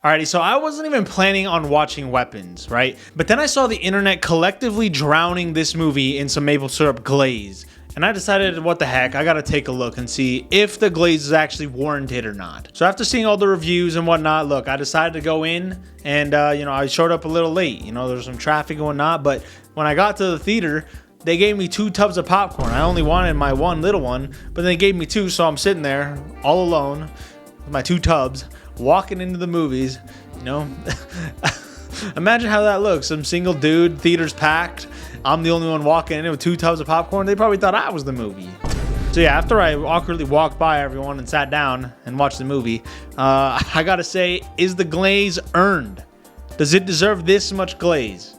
Alrighty, so I wasn't even planning on watching Weapons, right? But then I saw the internet collectively drowning this movie in some maple syrup glaze. And I decided, what the heck, I gotta take a look and see if the glaze is actually warranted or not. So after seeing all the reviews and whatnot, look, I decided to go in and, I showed up a little late. There was some traffic and whatnot, but when I got to the theater, they gave me 2 tubs of popcorn. I only wanted my one little one, but they gave me 2, so I'm sitting there all alone with my 2 tubs, walking into the movies, Imagine how that looks. Some single dude, theater's packed. I'm the only one walking in with 2 tubs of popcorn. They probably thought I was the movie. So yeah, after I awkwardly walked by everyone and sat down and watched the movie, I gotta say, is the glaze earned? Does it deserve this much glaze?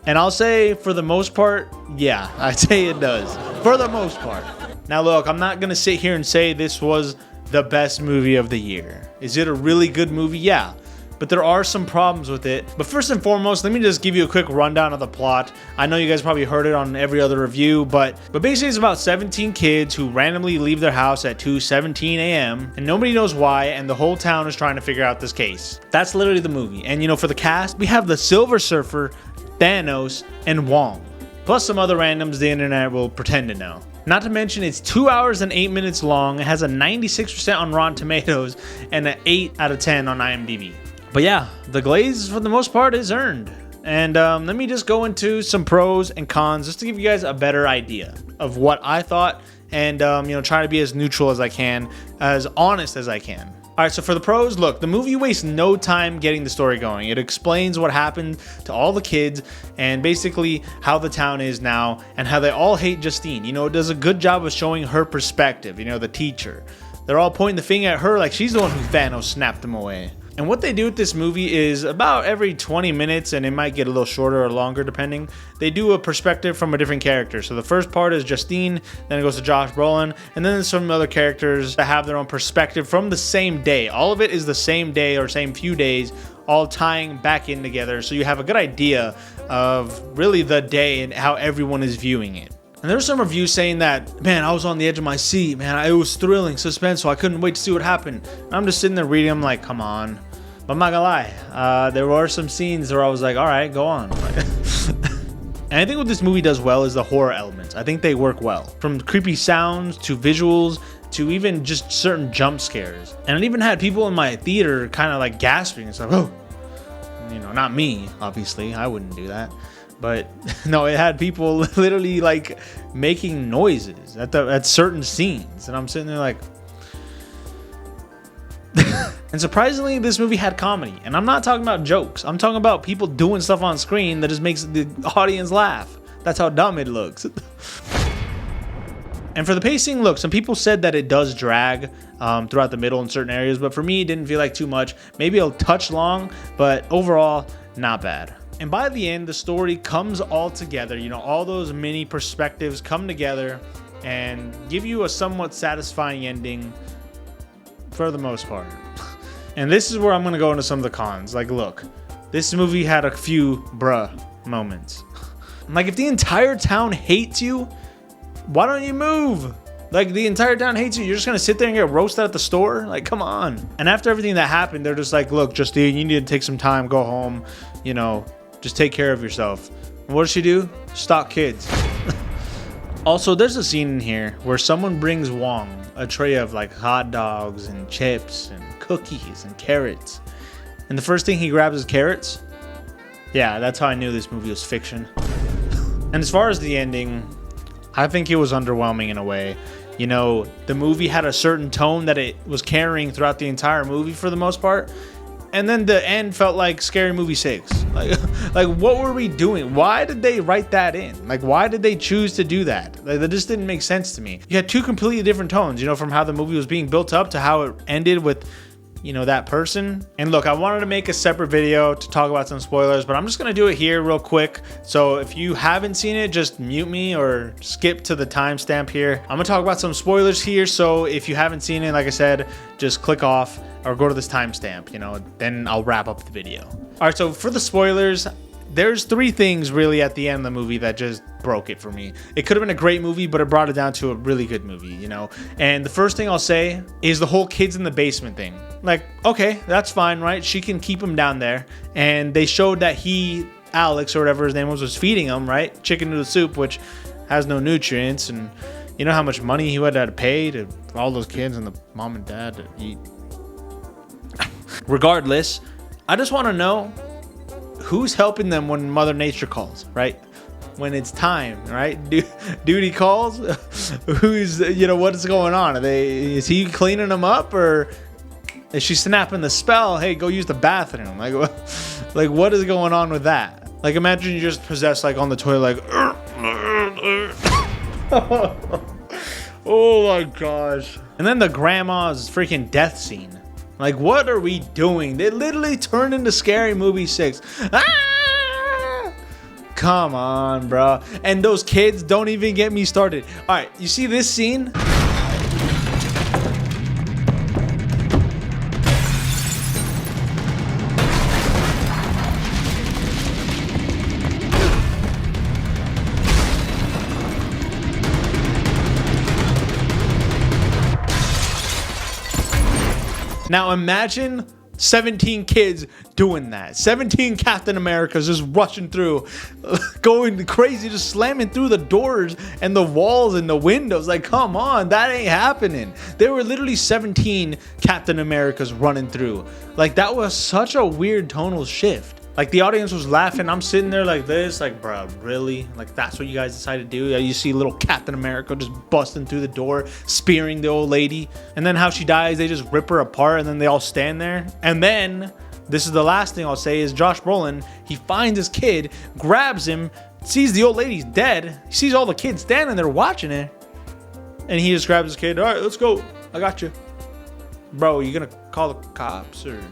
And I'll say, for the most part, yeah, I'd say it does. For the most part. Now look, I'm not gonna sit here and say this was the best movie of the year. Is it a really good movie? Yeah. But there are some problems with it. But first and foremost, let me just give you a quick rundown of the plot. I know you guys probably heard it on every other review, but basically it's about 17 kids who randomly leave their house at 2:17 a.m. and nobody knows why, and the whole town is trying to figure out this case. That's literally the movie. And for the cast, we have the Silver Surfer, Thanos, and Wong. Plus some other randoms the internet will pretend to know. Not to mention, it's 2 hours and 8 minutes long. It has a 96% on Rotten Tomatoes and an 8 out of 10 on IMDb. But yeah, the glaze for the most part is earned. And let me just go into some pros and cons just to give you guys a better idea of what I thought and try to be as neutral as I can, as honest as I can. All right, so for the pros, look, the movie wastes no time getting the story going. It explains what happened to all the kids and basically how the town is now and how they all hate Justine. It does a good job of showing her perspective, the teacher. They're all pointing the finger at her like she's the one who Thanos snapped him away. And what they do with this movie is about every 20 minutes, and it might get a little shorter or longer depending, they do a perspective from a different character. So the first part is Justine, then it goes to Josh Brolin, and then there's some other characters that have their own perspective from the same day. All of it is the same day or same few days, all tying back in together, so you have a good idea of really the day and how everyone is viewing it. And there were some reviews saying that, man, I was on the edge of my seat, man. It was thrilling, suspense, so I couldn't wait to see what happened. And I'm just sitting there reading, I'm like, come on. But I'm not gonna lie, there were some scenes where I was like, all right, go on. And I think what this movie does well is the horror elements. I think they work well. From creepy sounds to visuals to even just certain jump scares. And it even had people in my theater kind of like gasping and stuff. Oh, not me, obviously. I wouldn't do that. But no, it had people literally like making noises at certain scenes. And I'm sitting there like... And surprisingly, this movie had comedy. And I'm not talking about jokes. I'm talking about people doing stuff on screen that just makes the audience laugh. That's how dumb it looks. And for the pacing, look, some people said that it does drag throughout the middle in certain areas. But for me, it didn't feel like too much. Maybe a touch long, but overall, not bad. And by the end, the story comes all together. All those mini perspectives come together and give you a somewhat satisfying ending for the most part. And this is where I'm going to go into some of the cons. Like, look, this movie had a few bruh moments. Like, if the entire town hates you, why don't you move? Like, the entire town hates you. You're just going to sit there and get roasted at the store? Like, come on. And after everything that happened, they're just like, look, Justine, you need to take some time, go home, just take care of yourself. And what does she do? Stalk kids. Also, there's a scene in here where someone brings Wong a tray of like hot dogs and chips and cookies and carrots. And the first thing he grabs is carrots. Yeah, that's how I knew this movie was fiction. And as far as the ending, I think it was underwhelming in a way. The movie had a certain tone that it was carrying throughout the entire movie for the most part. And then the end felt like Scary Movie 6. Like what were we doing? Why did they write that in? Like, why did they choose to do that? Like, that just didn't make sense to me. You had 2 completely different tones, from how the movie was being built up to how it ended with, that person. And look, I wanted to make a separate video to talk about some spoilers, but I'm just going to do it here real quick. So if you haven't seen it, just mute me or skip to the timestamp here. I'm going to talk about some spoilers here. So if you haven't seen it, like I said, just click off or go to this timestamp, then I'll wrap up the video. All right, so for the spoilers, there's three things really at the end of the movie that just broke it for me. It could have been a great movie, but it brought it down to a really good movie, you know? And the first thing I'll say is the whole kids in the basement thing. Like, okay, that's fine, right? She can keep him down there. And they showed that Alex or whatever his name was feeding him, right? Chicken noodle soup, which has no nutrients. And you know how much money he would have to pay for all those kids and the mom and dad to eat. Regardless, I just want to know who's helping them when Mother Nature calls, right? When it's time, right? Duty calls. Who's, you know, what is going on? Is he cleaning them up, or is she snapping the spell? Hey, go use the bathroom. Like what is going on with that? Like, imagine you just possessed, like, on the toilet, like, oh my gosh. And then the grandma's freaking death scene. Like, what are we doing? They literally turned into Scary Movie 6. Ah! Come on, bro. And those kids, don't even get me started. All right, you see this scene? Now imagine 17 kids doing that. 17 Captain Americas just rushing through, going crazy, just slamming through the doors and the walls and the windows. Like, come on, that ain't happening. There were literally 17 Captain Americas running through. Like, that was such a weird tonal shift. Like, the audience was laughing. I'm sitting there like this, like, bro, really? Like, that's what you guys decided to do? You see little Captain America just busting through the door, spearing the old lady. And then how she dies, they just rip her apart, and then they all stand there. And then, this is the last thing I'll say, is Josh Brolin, he finds his kid, grabs him, sees the old lady's dead. He sees all the kids standing there watching it. And he just grabs his kid. All right, let's go. I got you. Bro, you gonna call the cops, or...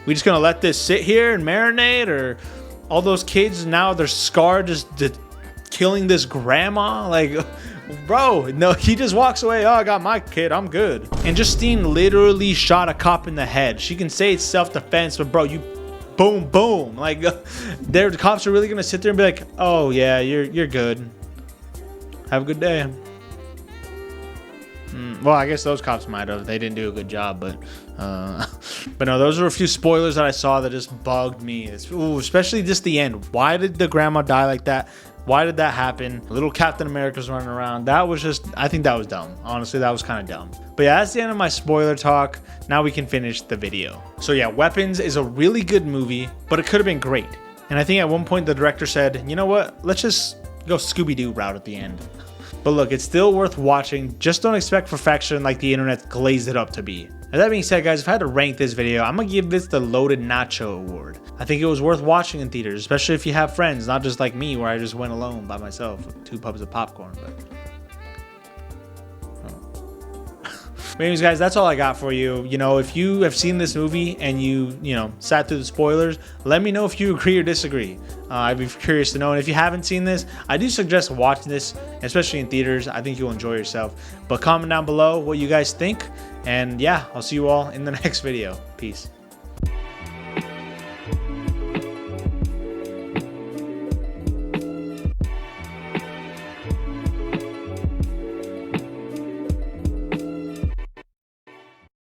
we just gonna let this sit here and marinate? Or all those kids now they're scarred just killing this grandma? Like, bro, no, he just walks away. Oh, I got my kid, I'm good. And Justine literally shot a cop in the head. She can say it's self-defense, but bro, you boom boom. Like, the cops are really gonna sit there and be like, oh yeah, you're good, have a good day. Well, I guess those cops might have. They didn't do a good job, but no, those were a few spoilers that I saw that just bugged me. Especially just the end. Why did the grandma die like that? Why did that happen? Little Captain America's running around. That was just, I think that was dumb. Honestly, that was kind of dumb. But yeah, that's the end of my spoiler talk. Now we can finish the video. So yeah, Weapons is a really good movie, but it could have been great. And I think at one point the director said, you know what? Let's just go Scooby-Doo route at the end. But look, it's still worth watching. Just don't expect perfection like the internet glazed it up to be. And that being said, guys, if I had to rank this video, I'm gonna give this the Loaded Nacho Award. I think it was worth watching in theaters, especially if you have friends, not just like me, where I just went alone by myself with 2 pubs of popcorn. But anyways, guys, that's all I got for you. You know, if you have seen this movie and you sat through the spoilers, let me know if you agree or disagree. I'd be curious to know. And if you haven't seen this, I do suggest watching this, especially in theaters. I think you'll enjoy yourself. But comment down below what you guys think. And yeah, I'll see you all in the next video. Peace.